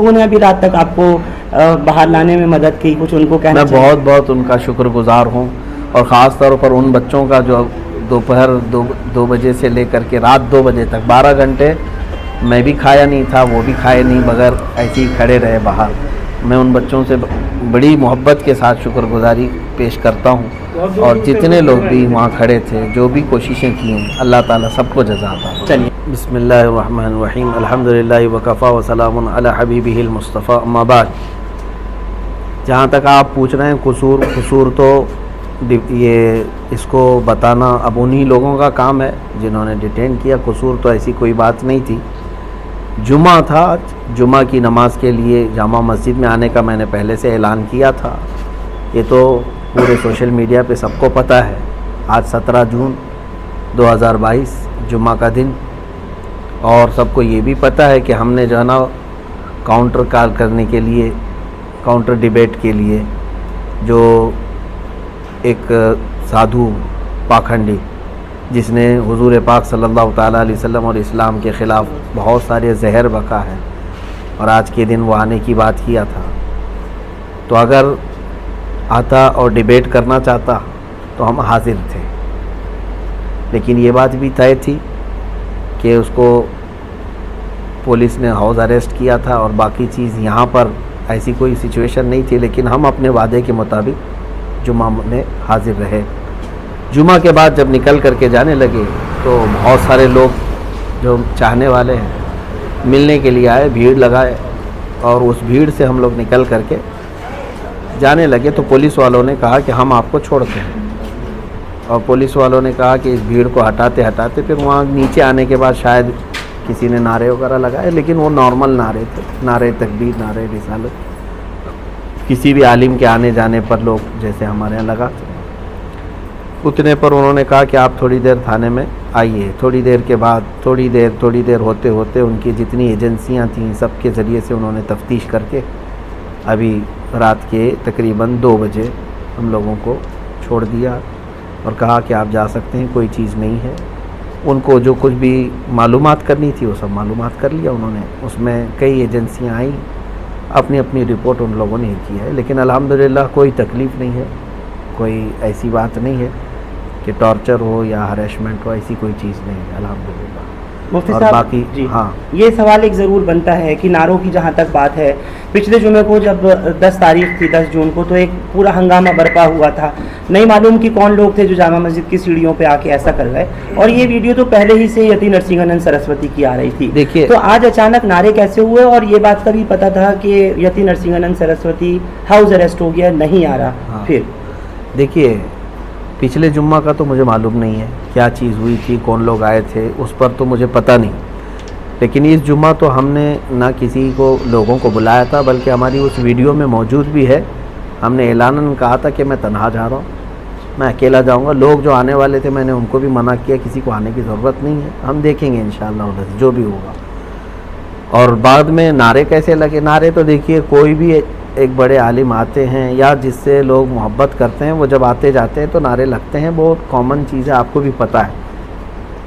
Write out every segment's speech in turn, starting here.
लोगों ने अभी रात तक आपको बाहर लाने में मदद की, कुछ उनको कहना मैं बहुत बहुत उनका शुक्रगुजार हूँ। और ख़ास तौर पर उन बच्चों का जो दोपहर 2 बजे से लेकर के रात 2 बजे तक 12 घंटे मैं भी खाया नहीं था, वो भी खाए नहीं, बगैर ऐसे ही खड़े रहे बाहर। मैं उन बच्चों से बड़ी मोहब्बत के साथ शुक्रगुजारी पेश करता हूँ। और जितने लोग भी वहाँ खड़े थे, जो भी कोशिशें की हैं, अल्लाह ताला सबको जज़ा अता फरमाए। चलिए, बिस्मिल्लाहिर्रहमानिर्रहीम, अल्हम्दुलिल्लाहि व कफ़ा व सलामुन अला हबीबिहिल मुस्तफ़ा, अम्मा बाद। जहाँ तक आप पूछ रहे हैं कसूर तो ये इसको बताना अब उन्हीं लोगों का काम है जिन्होंने डिटेन किया। कसूर तो ऐसी कोई बात नहीं थी। जुमा था, जुमा की नमाज़ के लिए जामा मस्जिद में आने का मैंने पहले से ऐलान किया था। ये तो पूरे सोशल मीडिया पे सबको पता है। आज 17 जून 2022 जुमा का दिन, और सबको ये भी पता है कि हमने जो है ना काउंटर कॉल करने के लिए, काउंटर डिबेट के लिए, जो एक साधु पाखंडी जिसने हुजूर पाक सल्लल्लाहु ताला अलैहि वसल्लम और इस्लाम के ख़िलाफ़ बहुत सारे जहर बका है, और आज के दिन वो आने की बात किया था। तो अगर आता और डिबेट करना चाहता तो हम हाजिर थे, लेकिन ये बात भी तय थी कि उसको पुलिस ने हाउस अरेस्ट किया था, और बाकी चीज़ यहाँ पर ऐसी कोई सिचुएशन नहीं थी। लेकिन हम अपने वादे के मुताबिक जुमा में हाजिर रहे। जुमा के बाद जब निकल करके जाने लगे तो बहुत सारे लोग जो चाहने वाले हैं मिलने के लिए आए, भीड़ लगाए, और उस भीड़ से हम लोग निकल करके जाने लगे तो पुलिस वालों ने कहा कि हम आपको छोड़ते हैं। और पुलिस वालों ने कहा कि इस भीड़ को हटाते हटाते फिर वहाँ नीचे आने के बाद शायद किसी ने नारे वगैरह लगाए, लेकिन वो नॉर्मल नारे थे, नारे तकबीर, नारे रिसालत, किसी भी आलिम के आने जाने पर लोग जैसे हमारे यहाँ लगाते हैं। उतने पर उन्होंने कहा कि आप थोड़ी देर थाने में आइए। थोड़ी देर के बाद थोड़ी देर होते होते उनकी जितनी एजेंसियां थीं सबके ज़रिए से उन्होंने तफ्तीश करके अभी रात के तकरीबन 2 बजे हम लोगों को छोड़ दिया और कहा कि आप जा सकते हैं, कोई चीज़ नहीं है। उनको जो कुछ भी मालूमात करनी थी वो सब मालूमात कर लिया उन्होंने। उसमें कई एजेंसियां आईं, अपनी अपनी रिपोर्ट उन लोगों ने की है, लेकिन अल्हम्दुलिल्लाह कोई तकलीफ़ नहीं है, कोई ऐसी बात नहीं है कि टॉर्चर हो या हरेसमेंट हो, ऐसी कोई चीज़ नहीं है अल्हम्दुलिल्लाह। मुफ्ती और साहब, बाकी जी हाँ, ये सवाल एक ज़रूर बनता है कि नारों की जहाँ तक बात है, पिछले जुमे को जब 10 तारीख थी, 10 जून को, तो एक पूरा हंगामा बरपा हुआ था। नहीं मालूम कि कौन लोग थे जो जामा मस्जिद की सीढ़ियों पे आके ऐसा कर गए, और ये वीडियो तो पहले ही से यति नरसिंहानंद सरस्वती की आ रही थी। देखिए, तो आज अचानक नारे कैसे हुए? और ये बात का भी पता था कि यति नरसिंहानंद सरस्वती हाउस अरेस्ट हो गया, नहीं आ रहा। हाँ, फिर देखिए, पिछले जुम्मा का तो मुझे मालूम नहीं है क्या चीज़ हुई थी, कौन लोग आए थे, उस पर तो मुझे पता नहीं। लेकिन इस जुम्मा तो हमने ना किसी को लोगों को बुलाया था, बल्कि हमारी उस वीडियो में मौजूद भी है। हमने ऐलानन कहा था कि मैं तन्हा जा रहा हूँ, मैं अकेला जाऊँगा। लोग जो आने वाले थे मैंने उनको भी मना किया, किसी को आने की ज़रूरत नहीं है, हम देखेंगे इंशाअल्लाह उधर जो भी होगा। और बाद में नारे कैसे लगे? नारे तो देखिए, कोई भी एक बड़े आलिम आते हैं या जिससे लोग मोहब्बत करते हैं, वो जब आते जाते हैं तो नारे लगते हैं, बहुत कॉमन चीज़ है, आपको भी पता है।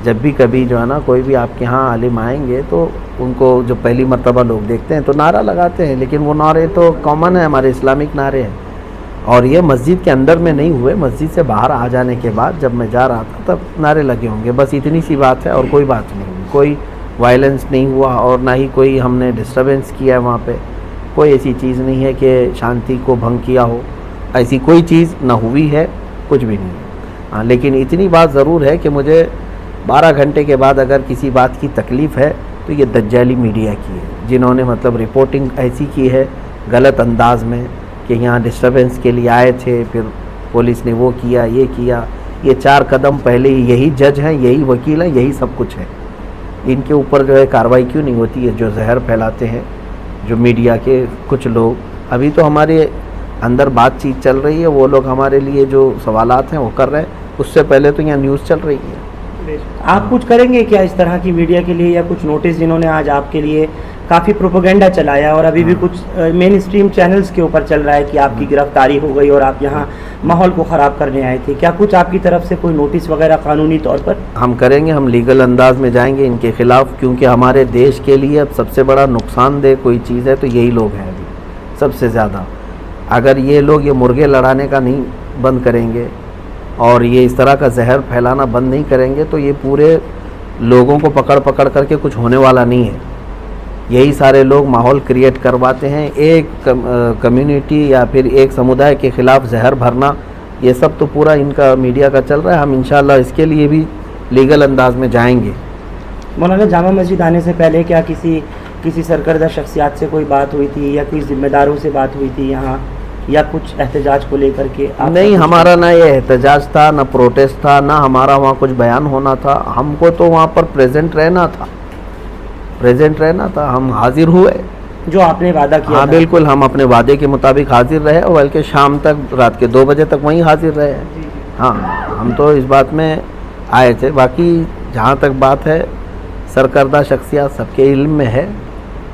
जब भी कभी जो है ना कोई भी आपके यहाँ आलिम आएंगे तो उनको जो पहली मर्तबा लोग देखते हैं तो नारा लगाते हैं, लेकिन वो नारे तो कॉमन है, हमारे इस्लामिक नारे हैं। और ये मस्जिद के अंदर में नहीं हुए, मस्जिद से बाहर आ जाने के बाद जब मैं जा रहा था तब नारे लगे होंगे, बस इतनी सी बात है और कोई बात नहीं। कोई वायलेंस नहीं हुआ और ना ही कोई हमने डिस्टर्बेंस किया है वहाँ पे। कोई ऐसी चीज़ नहीं है कि शांति को भंग किया हो, ऐसी कोई चीज़ ना हुई है, कुछ भी नहीं है। हाँ, लेकिन इतनी बात ज़रूर है कि मुझे 12 घंटे के बाद अगर किसी बात की तकलीफ़ है तो ये दज्जाली मीडिया की है, जिन्होंने मतलब रिपोर्टिंग ऐसी की है गलत अंदाज में कि यहाँ डिस्टर्बेंस के लिए आए थे, फिर पुलिस ने वो किया, ये किया। ये 4 कदम पहले ही यही जज हैं, यही वकील हैं, यही सब कुछ है। इनके ऊपर जो है कार्रवाई क्यों नहीं होती है? जो जहर फैलाते हैं जो मीडिया के कुछ लोग। अभी तो हमारे अंदर बातचीत चल रही है, वो लोग हमारे लिए जो सवालात हैं वो कर रहे हैं, उससे पहले तो यहाँ न्यूज़ चल रही है। आप कुछ करेंगे क्या इस तरह की मीडिया के लिए, या कुछ नोटिस जिन्होंने आज आपके लिए काफ़ी प्रोपेगेंडा चलाया और अभी भी कुछ मेन स्ट्रीम चैनल्स के ऊपर चल रहा है कि आपकी गिरफ्तारी हो गई और आप यहाँ माहौल को ख़राब करने आए थे। क्या कुछ आपकी तरफ से कोई नोटिस वगैरह कानूनी तौर पर? हम करेंगे, हम लीगल अंदाज में जाएंगे इनके ख़िलाफ़, क्योंकि हमारे देश के लिए अब सबसे बड़ा नुकसानदेह कोई चीज़ है तो यही लोग हैं अभी सबसे ज़्यादा। अगर ये लोग ये मुर्गे लड़ाने का नहीं बंद करेंगे और ये इस तरह का जहर फैलाना बंद नहीं करेंगे तो ये पूरे लोगों को पकड़ पकड़ करके कुछ होने वाला नहीं है। यही सारे लोग माहौल क्रिएट करवाते हैं, एक कम्युनिटी या फिर एक समुदाय के ख़िलाफ़ जहर भरना, ये सब तो पूरा इनका मीडिया का चल रहा है। हम इंशाल्लाह इसके लिए भी लीगल अंदाज में जाएंगे। मौलाना, जामा मस्जिद आने से पहले क्या किसी सरकर्दा शख्सियात से कोई बात हुई थी या कोई ज़िम्मेदारों से बात हुई थी यहाँ, या कुछ एहतजाज को लेकर के? नहीं, हमारा ना ये एहतजाज था, ना प्रोटेस्ट था, ना हमारा वहाँ कुछ बयान होना था। हमको तो वहाँ पर प्रेजेंट रहना था, हम हाजिर हुए जो आपने वादा किया। हाँ बिल्कुल, हम अपने वादे के मुताबिक हाजिर रहे और बल्कि शाम तक, रात के 2 बजे तक वहीं हाजिर रहे। हाँ, हम तो इस बात में आए थे। बाकी जहाँ तक बात है सरकर्दा शख्सियत सबके इल्म में है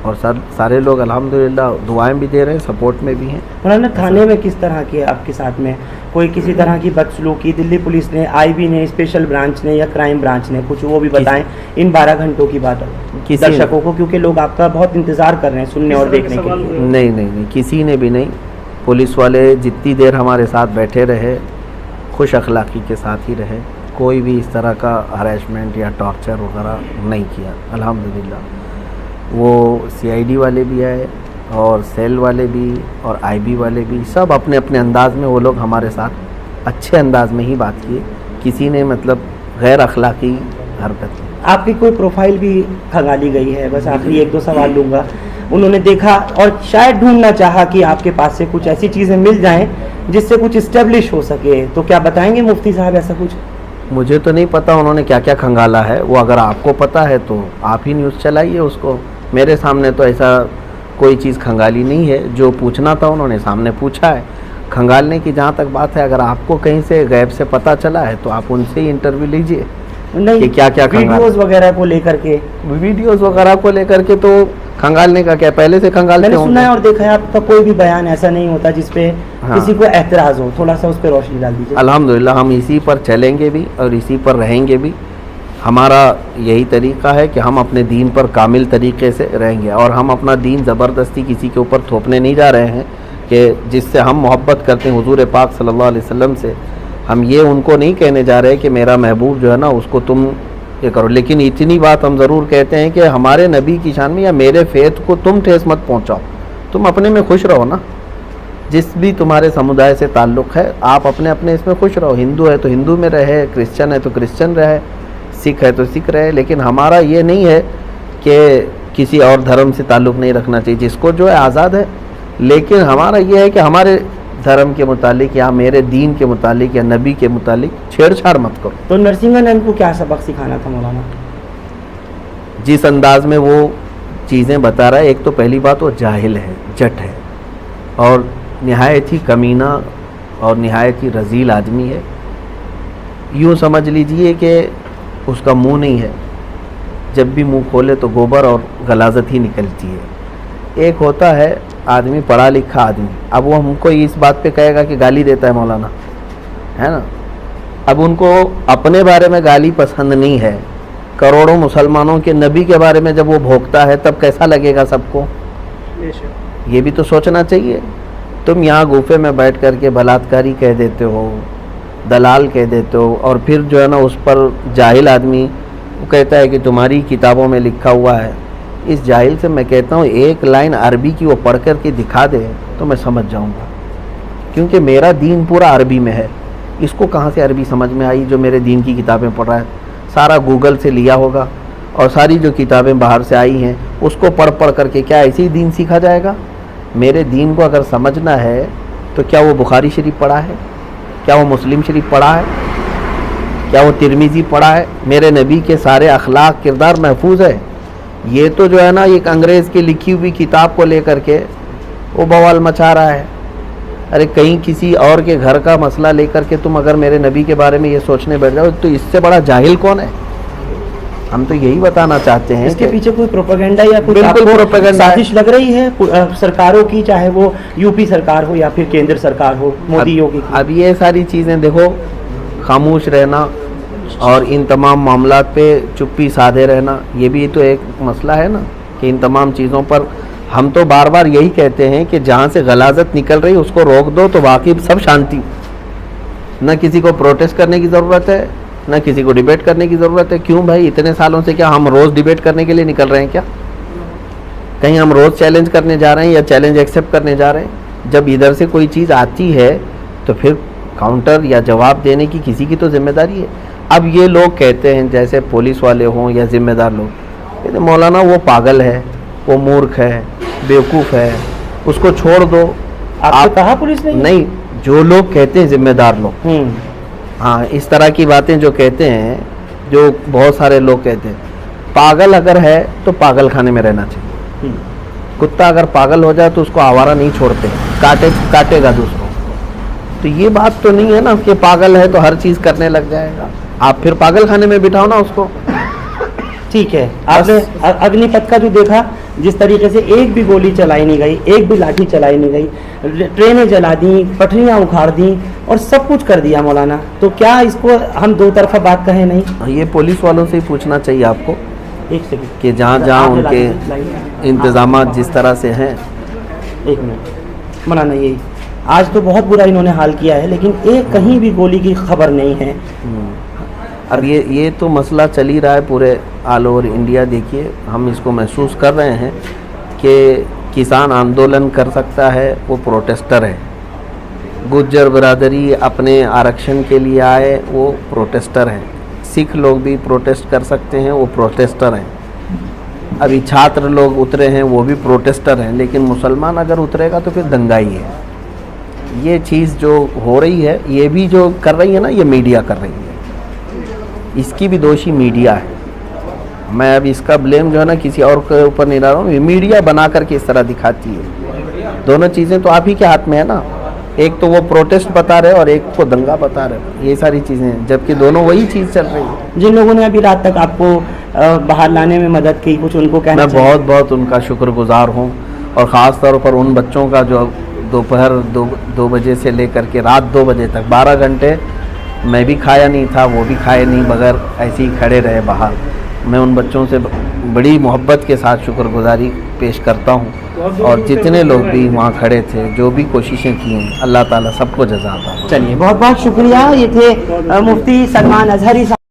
और सारे लोग अल्हम्दुलिल्लाह दुआएं भी दे रहे हैं, सपोर्ट में भी हैं। उन्होंने थाने में किस तरह के आपके साथ में कोई किसी तरह की बदसलूकी दिल्ली पुलिस ने, आईबी ने, स्पेशल ब्रांच ने या क्राइम ब्रांच ने, कुछ वो भी बताएं इन 12 घंटों की बात दर्शकों को, क्योंकि लोग आपका बहुत इंतज़ार कर रहे हैं सुनने और देखने के लिए। नहीं, किसी ने भी नहीं। पुलिस वाले जितनी देर हमारे साथ बैठे रहे खुश अखलाक़ी के साथ ही रहे, कोई भी इस तरह का हरेसमेंट या टॉर्चर वगैरह नहीं किया अल्हम्दुलिल्लाह। वो सीआईडी वाले भी आए और सेल वाले भी और आईबी वाले भी, सब अपने अपने अंदाज में वो लोग हमारे साथ अच्छे अंदाज में ही बात किए। किसी ने मतलब गैर अखलाक़ी हरकत की। आपकी कोई प्रोफाइल भी खंगाली गई है? बस आखिरी 1-2 सवाल लूँगा। उन्होंने देखा और शायद ढूंढना चाहा कि आपके पास से कुछ ऐसी चीज़ें मिल जाएं जिससे कुछ इस्टेब्लिश हो सके, तो क्या बताएंगे मुफ्ती साहब ऐसा कुछ? मुझे तो नहीं पता उन्होंने क्या क्या खंगाला है, वो अगर आपको पता है तो आप ही न्यूज़ चलाइए उसको। मेरे सामने तो ऐसा कोई चीज़ खंगाली नहीं है, जो पूछना था उन्होंने सामने पूछा है। खंगालने की जहाँ तक बात है, अगर आपको कहीं से गैब से पता चला है तो आप उनसे ही इंटरव्यू लीजिए नहीं कि क्या क्या वीडियोस वगैरह को लेकर के। वीडियोस वगैरह को लेकर के तो खंगालने का क्या, पहले से खंगालते मैंने होंगे। सुना है और देखा है आपका कोई भी बयान ऐसा नहीं होता जिसपे किसी को एतराज़ हो, थोड़ा सा उस पर रोशनी डाल दीजिए। अल्हम्दुलिल्लाह हम इसी पर चलेंगे भी और इसी पर रहेंगे भी। हमारा यही तरीक़ा है कि हम अपने दीन पर कामिल तरीक़े से रहेंगे और हम अपना दीन ज़बरदस्ती किसी के ऊपर थोपने नहीं जा रहे हैं कि जिससे हम मोहब्बत करते हैं हुज़ूर पाक सल्लल्लाहु अलैहि वसल्लम से। हम ये उनको नहीं कहने जा रहे कि मेरा महबूब जो है ना उसको तुम ये करो, लेकिन इतनी बात हम ज़रूर कहते हैं कि हमारे नबी की शान में या मेरे फेथ को तुम ठेस मत पहुँचाओ। तुम अपने में खुश रहो ना, जिस भी तुम्हारे समुदाय से ताल्लुक़ है आप अपने अपने इसमें खुश रहो। हिंदू है तो हिंदू में रहे, क्रिश्चियन है तो क्रिश्चियन रहे, सिख है तो सिख रहे। लेकिन हमारा ये नहीं है कि किसी और धर्म से ताल्लुक़ नहीं रखना चाहिए, जिसको जो है आज़ाद है। लेकिन हमारा ये है कि हमारे धर्म के मुतालिक या मेरे दीन के मुतालिक या नबी के मुतालिक छेड़छाड़ मत करो। तो नरसिंहानंद को क्या सबक सिखाना था मौलाना? जिस अंदाज में वो चीज़ें बता रहा है, एक तो पहली बात वो जाहिल है, जट है और नहायत ही कमीना और नहायत ही रजील आदमी है। यूँ समझ लीजिए कि उसका मुंह नहीं है, जब भी मुंह खोले तो गोबर और गलाजत ही निकलती है। एक होता है आदमी पढ़ा लिखा आदमी, अब वो हमको इस बात पे कहेगा कि गाली देता है मौलाना, है ना। अब उनको अपने बारे में गाली पसंद नहीं है, करोड़ों मुसलमानों के नबी के बारे में जब वो भोंकता है तब कैसा लगेगा सबको, ये भी तो सोचना चाहिए। तुम यहाँ गुफे में बैठ कर के बलात्कारी कह देते हो, दलाल कह देते हो और फिर जो है ना उस पर जाहिल आदमी वो कहता है कि तुम्हारी किताबों में लिखा हुआ है। इस जाहिल से मैं कहता हूँ एक लाइन अरबी की वो पढ़ कर के दिखा दे तो मैं समझ जाऊँगा, क्योंकि मेरा दीन पूरा अरबी में है। इसको कहाँ से अरबी समझ में आई जो मेरे दीन की किताबें पढ़ रहा है? सारा गूगल से लिया होगा और सारी जो किताबें बाहर से आई हैं उसको पढ़ पढ़ करके क्या ऐसे ही दीन सीखा जाएगा? मेरे दीन को अगर समझना है तो क्या वो बुखारी शरीफ पढ़ा है, क्या वो मुस्लिम शरीफ पढ़ा है, क्या वो तिरमिज़ी पढ़ा है? मेरे नबी के सारे अखलाक किरदार महफूज है। ये तो जो है ना एक अंग्रेज़ की लिखी हुई किताब को लेकर के वो बवाल मचा रहा है। अरे कहीं किसी और के घर का मसला लेकर के तुम अगर मेरे नबी के बारे में ये सोचने बैठ जाओ तो इससे बड़ा जाहिल कौन है? हम तो यही बताना चाहते हैं इसके कि पीछे कोई प्रोपेगेंडा या कुछ बिल्कुल आपको प्रोपेगेंडा है। साजिश लग रही है सरकारों की, चाहे वो यूपी सरकार हो या फिर केंद्र सरकार हो, मोदी योगी की? अब ये सारी चीज़ें देखो, खामोश रहना और इन तमाम मामलात पे चुप्पी साधे रहना, ये भी तो एक मसला है ना, कि इन तमाम चीज़ों पर हम तो बार बार यही कहते हैं कि जहाँ से गलाजत निकल रही उसको रोक दो तो बाकी सब शांति। न किसी को प्रोटेस्ट करने की ज़रूरत है, न किसी को डिबेट करने की ज़रूरत है। क्यों भाई, इतने सालों से क्या हम रोज़ डिबेट करने के लिए निकल रहे हैं क्या? कहीं हम रोज़ चैलेंज करने जा रहे हैं या चैलेंज एक्सेप्ट करने जा रहे हैं? जब इधर से कोई चीज़ आती है तो फिर काउंटर या जवाब देने की किसी की तो जिम्मेदारी है। अब ये लोग कहते हैं, जैसे पुलिस वाले हों या ज़िम्मेदार लोग, कहते मौलाना वो पागल है, वो मूर्ख है, बेवकूफ़ है, उसको छोड़ दो। आपने कहा पुलिस ने? नहीं, जो लोग कहते हैं ज़िम्मेदार लोग, हाँ, इस तरह की बातें जो कहते हैं, जो बहुत सारे लोग कहते हैं, पागल अगर है तो पागल खाने में रहना चाहिए। कुत्ता अगर पागल हो जाए तो उसको आवारा नहीं छोड़ते, काटेगा दूसरों। तो ये बात तो नहीं है ना कि पागल है तो हर चीज़ करने लग जाएगा। आप फिर पागल खाने में बिठाओ ना उसको। ठीक है, आपने अग्निपथ का जो देखा, जिस तरीके से एक भी गोली चलाई नहीं गई, एक भी लाठी चलाई नहीं गई, ट्रेनें जला दी, पटरियां उखाड़ दी और सब कुछ कर दिया मौलाना, तो क्या इसको हम दो तरफा बात कहें नहीं? ये पुलिस वालों से ही पूछना चाहिए आपको एक सेकंड, कि जहाँ जहाँ उनके इंतजाम जिस तरह से हैं। एक मिनट मौलाना, यही आज तो बहुत बुरा इन्होंने हाल किया है, लेकिन एक कहीं भी गोली की खबर नहीं है। अब ये तो मसला चल ही रहा है पूरे ऑल ओवर इंडिया। देखिए, हम इसको महसूस कर रहे हैं कि किसान आंदोलन कर सकता है, वो प्रोटेस्टर है। गुज्जर बिरादरी अपने आरक्षण के लिए आए, वो प्रोटेस्टर हैं। सिख लोग भी प्रोटेस्ट कर सकते हैं, वो प्रोटेस्टर हैं। अभी छात्र लोग उतरे हैं, वो भी प्रोटेस्टर हैं। लेकिन मुसलमान अगर उतरेगा तो फिर दंगाई है। ये चीज़ जो हो रही है, ये भी जो कर रही है ना, ये मीडिया कर रही है, इसकी भी दोषी मीडिया है। मैं अब इसका ब्लेम जो है ना किसी और के ऊपर नहीं डाल रहा हूँ, मीडिया बना करके इस तरह दिखाती है। दोनों चीज़ें तो आप ही के हाथ में है ना, एक तो वो प्रोटेस्ट बता रहे और एक को दंगा बता रहे, ये सारी चीज़ें, जबकि दोनों वही चीज़ चल रही है। जिन लोगों ने अभी रात तक आपको बाहर लाने में मदद की, कुछ उनको कहना मैं बहुत बहुत उनका शुक्रगुजार हूँ, और ख़ास तौर पर उन बच्चों का जो दोपहर 2 बजे से लेकर के रात 2 बजे तक 12 घंटे मैं भी खाया नहीं था, वो भी खाए नहीं, बगैर ऐसे ही खड़े रहे बाहर। मैं उन बच्चों से बड़ी मोहब्बत के साथ शुक्रगुजारी पेश करता हूँ, और जितने लोग भी वहाँ खड़े थे, जो भी कोशिशें की हैं, अल्लाह ताला सबको जज़ा अता। चलिए, बहुत बहुत शुक्रिया। ये थे मुफ्ती सलमान अजहरी साहब।